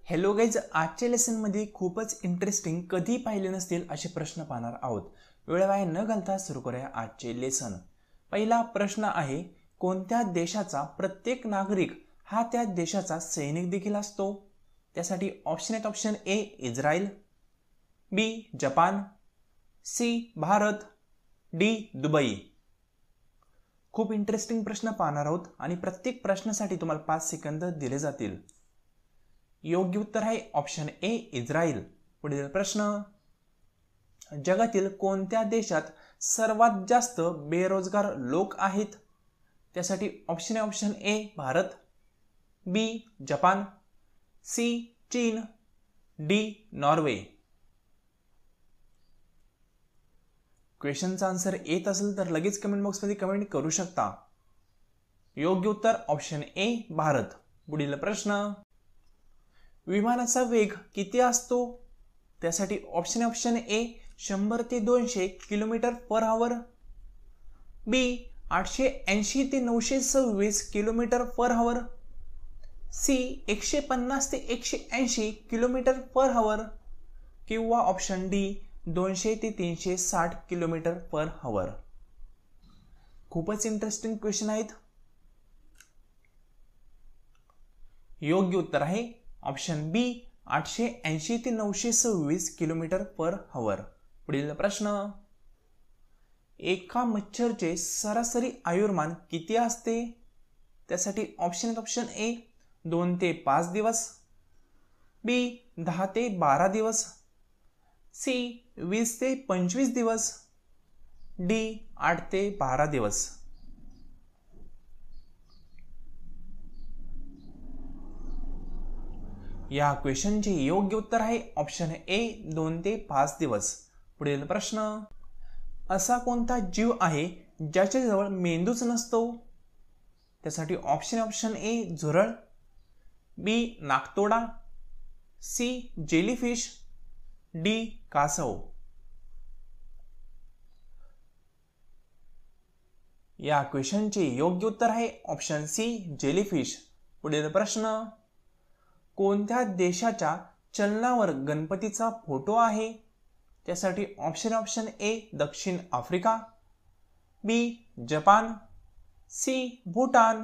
Hello guys, आजच्या लेसनमध्ये खूपच interesting कधी पाहिले नसतील असे प्रश्न पाहणार आहोत. वेळ वाया न घालता सुरू करूया आजचे लेसन. पहिला प्रश्न आहे, कोणत्या देशाचा प्रत्येक नागरिक हा त्या देशाचा सैनिक देखील असतो? त्यासाठी ऑप्शन आहेत. Option A Israel, B Japan, C Bharat, D Dubai. खूप इंटरेस्टिंग प्रश्न पाहणार आहोत आणि प्रत्येक प्रश्नासाठी तुम्हाला 5 सेकंद दिले जातील. योग्य उत्तर आहे ऑप्शन ए इस्रायल. पुढील प्रश्न, जगातील कोणत्या देशात सर्वात जास्त बेरोजगार लोक आहेत? त्यासाठी ऑप्शन आहे. Option A Bharat, B Japan, C चीन, डी नॉर्वे. क्वेश्चनचा आन्सर येत असेल तर लगेच कमेंट बॉक्समध्ये कमेंट करू शकता. योग्य उत्तर ऑप्शन ए भारत. पुढील प्रश्न, विमानाचा वेग किती असतो? त्यासाठी ऑप्शन ए 100 ते 200 किलोमीटर पर आवर, बी 880 ते 926 किलोमीटर पर आवर, सी 150 ते 180 किलोमीटर पर आवर, किंवा ऑप्शन डी 200 ते 360 किलोमीटर पर आवर. खूपच इंटरेस्टिंग क्वेश्चन आहेत. योग्य उत्तर आहे ऑप्शन बी 880 ते 926 किलोमीटर पर आवर. पुढील प्रश्न, एका मच्छरचे सरासरी आयुर्मान किती असते? त्यासाठी ऑप्शन ए 2 ते 5 दिवस, बी 10 ते 12 दिवस, सी 20 ते 25 दिवस, डी 8 ते 12 दिवस. या क्वेश्चनचे योग्य उत्तर आहे ऑप्शन ए 2 ते 5 दिवस. पुढील प्रश्न, असा कोणता जीव आहे ज्याच्या जवळ मेंदूच नसतो? त्यासाठी ऑप्शन ए झुरळ, बी नाकतोडा, सी जेलीफिश, डी कासव. या क्वेश्चनचे योग्य उत्तर आहे ऑप्शन सी जेलीफिश. पुढील प्रश्न, कोणत्या देशाच्या चलनावर गणपतीचा फोटो आहे? त्यासाठी ऑप्शन ए दक्षिण Africa, B Japan, C Bhutan,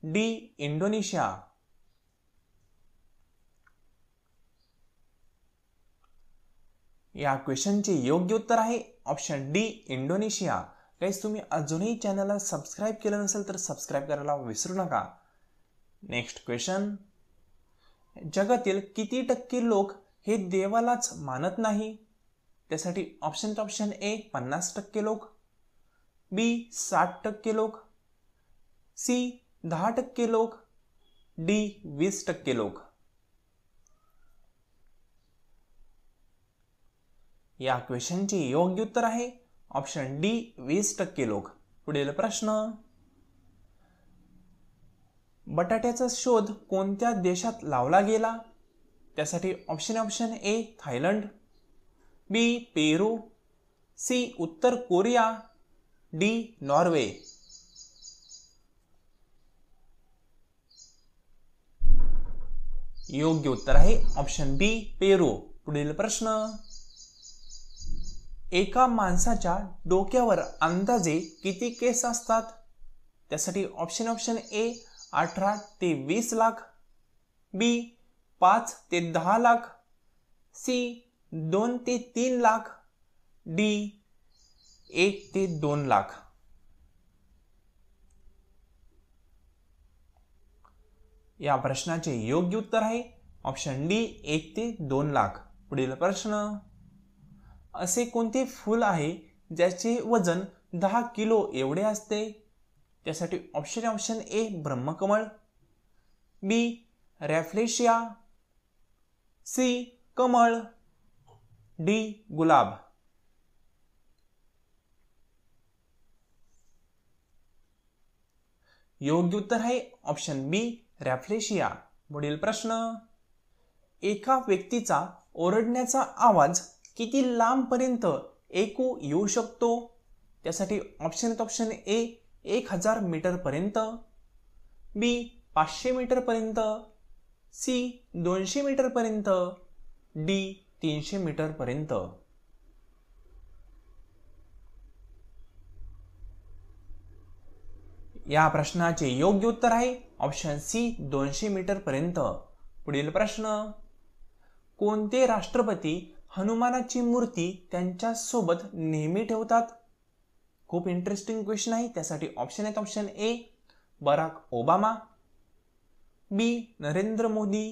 D Indonesia. या क्वेश्चनचे योग्य उत्तर आहे ऑप्शन डी इंडोनेशिया. गाईज, तुम्ही अजूनही चॅनलला सबस्क्राईब केलं नसेल तर सबस्क्राईब करायला विसरू नका. नेक्स्ट क्वेश्चन, जगातील किती टक्के लोक हे देवालाच मानत नाही? त्यासाठी ऑप्शन ए 50% लोक, बी 60% लोक, सी 10% लोक, डी 20% लोक. या क्वेश्चनचे योग्य उत्तर आहे ऑप्शन डी 20% लोक. पुढील प्रश्न, बटाट्याचा शोध कोणत्या देशात लावला गेला? त्यासाठी option A Thailand, B Peru, C उत्तर कोरिया, डी नॉर्वे. योग्य उत्तर आहे ऑप्शन बी पेरू. पुढील प्रश्न, एका माणसाच्या डोक्यावर अंदाजे किती केस असतात? त्यासाठी ऑप्शन ए 18 ते 20 लाख, बी 5 ते 10 लाख, सी 2 ते 3 लाख, डी 1 ते 2 लाख. या प्रश्नाचे योग्य उत्तर आहे ऑप्शन डी 1 ते 2 लाख. पुढील प्रश्न, असे कोणते फूल आहे ज्याचे वजन 10 किलो एवढे असते? त्यासाठी ऑप्शन ए ब्रह्मकमळ, बी रॅफ्लेशिया, सी कमळ, डी गुलाब. योग्य उत्तर आहे ऑप्शन बी रॅफ्लेशिया. पुढील प्रश्न, एका व्यक्तीचा ओरडण्याचा आवाज किती लांबपर्यंत ऐकू येऊ शकतो? त्यासाठी ऑप्शन ए 1000 मीटर पर्यंत, बी 500 मीटर पर्यंत, सी 200 मीटर पर्यंत, डी 300 मीटर पर्यंत. या प्रश्नाचे योग्य उत्तर आहे ऑप्शन सी 200 मीटर पर्यंत. पुढील प्रश्न, कोणते राष्ट्रपती हनुमानाची मूर्ती त्यांच्या सोबत नेहमी ठेवतात? खूप इंटरेस्टिंग क्वेश्चन आहे. त्यासाठी ऑप्शन आहेत. Option A Barack Obama, B Narendra Modi,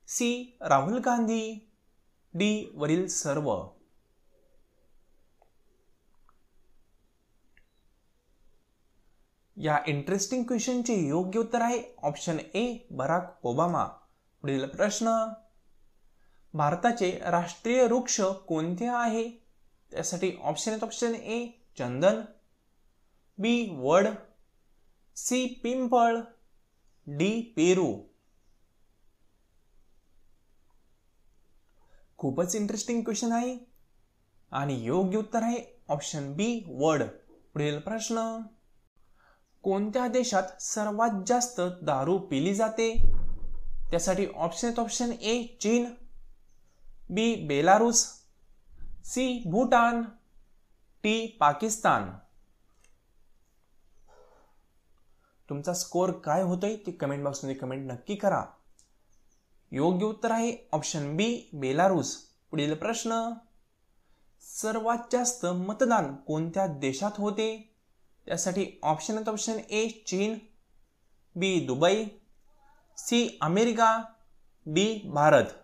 C Rahul Gandhi, D वरील सर्व. या इंटरेस्टिंग क्वेश्चनचे योग्य उत्तर आहे ऑप्शन ए बराक ओबामा. पुढील प्रश्न, भारताचे राष्ट्रीय वृक्ष कोणते आहे? त्यासाठी ऑप्शन आहेत. ऑप्शन ए चंदन, बी वड, सी पिंपळ, डी पेरू. खूपच इंटरेस्टिंग क्वेश्चन आहे आणि योग्य उत्तर आहे ऑप्शन बी वड. पुढील प्रश्न, कोणत्या देशात सर्वात जास्त दारू पिली जाते? त्यासाठी ऑप्शन आहेत. ऑप्शन ए चीन, B Belarus, C Bhutan, D Pakistan. तुमचा स्कोर काय होतोय ते कमेंट बॉक्समध्ये कमेंट नक्की करा. योग्य उत्तर आहे ऑप्शन बी बेलारूस. पुढील प्रश्न, सर्वात जास्त मतदान कोणत्या देशात होते? त्यासाठी ऑप्शन आहेत. ऑप्शन ए चीन, B Dubai, C America, D Bharat.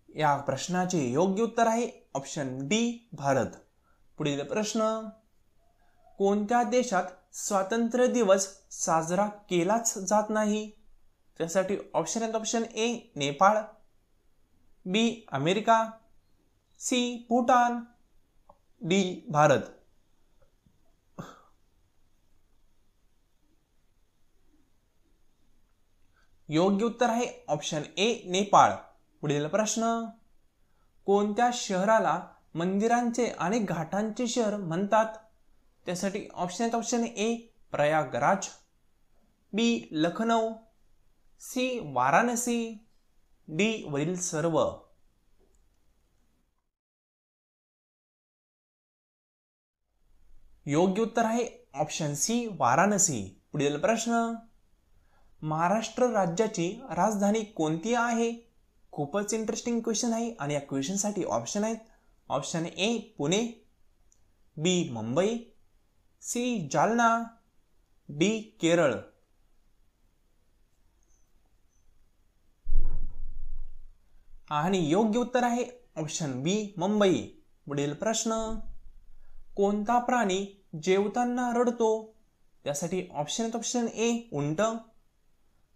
या प्रश्नाचे योग्य उत्तर आहे ऑप्शन डी भारत. पुढील प्रश्न, कोणत्या देशात स्वातंत्र्य दिवस साजरा केलाच जात नाही? त्यासाठी ऑप्शन आहेत. Option A Nepal, B America, C Bhutan, D Bharat. योग्य उत्तर आहे ऑप्शन ए नेपाळ. पुढील प्रश्न, कोणत्या शहराला मंदिरांचे आणि घाटांचे शहर म्हणतात? त्यासाठी ऑप्शन आहेत. Option A Prayagraj, B Lucknow, C Varanasi, D वरील सर्व. योग्य उत्तर आहे ऑप्शन सी वाराणसी. पुढील प्रश्न, महाराष्ट्र राज्याची राजधानी कोणती आहे? खूपच इंटरेस्टिंग क्वेश्चन आहे आणि या क्वेश्चनसाठी ऑप्शन आहेत. Option A Pune, B Mumbai, C Jalna, D Kerala. आणि योग्य उत्तर आहे ऑप्शन बी मुंबई. पुढील प्रश्न, कोणता प्राणी जेवताना रडतो? त्यासाठी ऑप्शन आहेत. ऑप्शन ए उंट,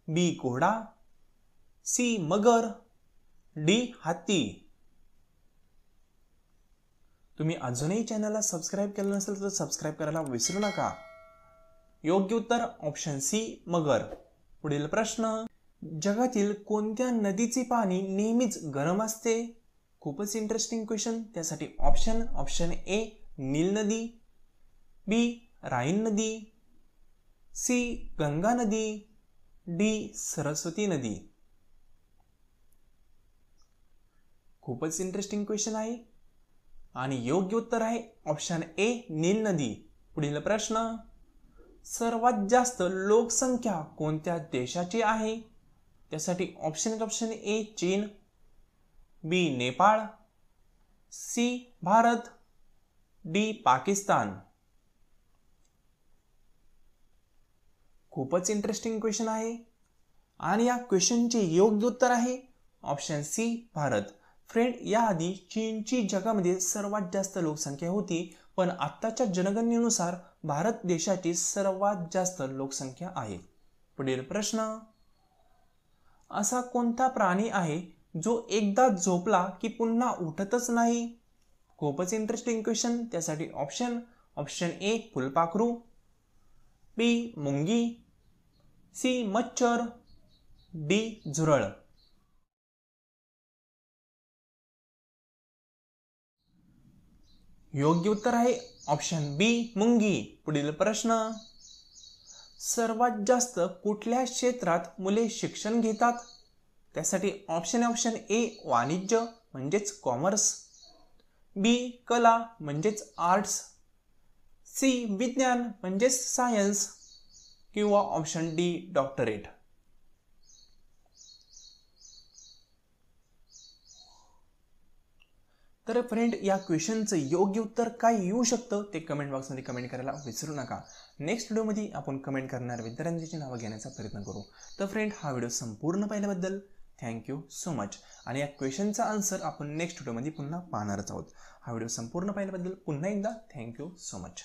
बी घोडा, सी मगर, डी हत्ती. तुम्ही अजूनही चॅनलला सबस्क्राईब केलं नसेल तर सबस्क्राईब करायला विसरू नका. योग्य उत्तर ऑप्शन सी मगर. पुढील प्रश्न, जगातील कोणत्या नदीचे पाणी नेहमीच गरम असते? खूपच इंटरेस्टिंग क्वेश्चन. त्यासाठी ऑप्शन ए नील नदी, बी राईन नदी, सी गंगा नदी, डी सरस्वती नदी. खूपच इंटरेस्टिंग क्वेश्चन आहे आणि योग्य उत्तर आहे ऑप्शन ए नील नदी. पुढील प्रश्न, सर्वात जास्त लोकसंख्या कोणत्या देशाची आहे? त्यासाठी ऑप्शन आहेत. ऑप्शन ए चीन, बी नेपाळ, सी भारत, डी पाकिस्तान. खूपच इंटरेस्टिंग क्वेश्चन आहे आणि या क्वेश्चनचे योग्य उत्तर आहे ऑप्शन सी भारत. फ्रेंड, याआधी चीनची जगामध्ये सर्वात जास्त लोकसंख्या होती, पण आत्ताच्या जनगणनेनुसार भारत देशाची सर्वात जास्त लोकसंख्या आहे. पुढील प्रश्न, असा कोणता प्राणी आहे जो एकदा झोपला की पुन्हा उठतच नाही? खूपच इंटरेस्टिंग क्वेश्चन. त्यासाठी ऑप्शन ए फुलपाखरू, बी मुंगी, सी मच्छर, डी झुरळ. योग्य उत्तर आहे ऑप्शन बी मुंगी. पुढील प्रश्न, सर्वात जास्त कुठल्या क्षेत्रात मुले शिक्षण घेतात? त्यासाठी ऑप्शन ए वाणिज्य म्हणजेच कॉमर्स, बी कला म्हणजेच आर्ट्स, सी विज्ञान म्हणजेच सायन्स किंवा ऑप्शन डी डॉक्टरेट. तर फ्रेंड, या क्वेश्चनचं योग्य उत्तर काय येऊ शकतं ते कमेंट बॉक्समध्ये कमेंट करायला विसरू नका. नेक्स्ट व्हिडिओमध्ये आपण कमेंट करणाऱ्या विद्यार्थ्यांची नावं घेण्याचा प्रयत्न करू. तर फ्रेंड, हा व्हिडिओ संपूर्ण पाहिल्याबद्दल थँक्यू सो मच. आणि या क्वेश्चनचा आन्सर आपण नेक्स्ट व्हिडिओमध्ये पुन्हा पाहणारच आहोत. हा व्हिडिओ संपूर्ण पाहिल्याबद्दल पुन्हा एकदा थँक्यू सो मच.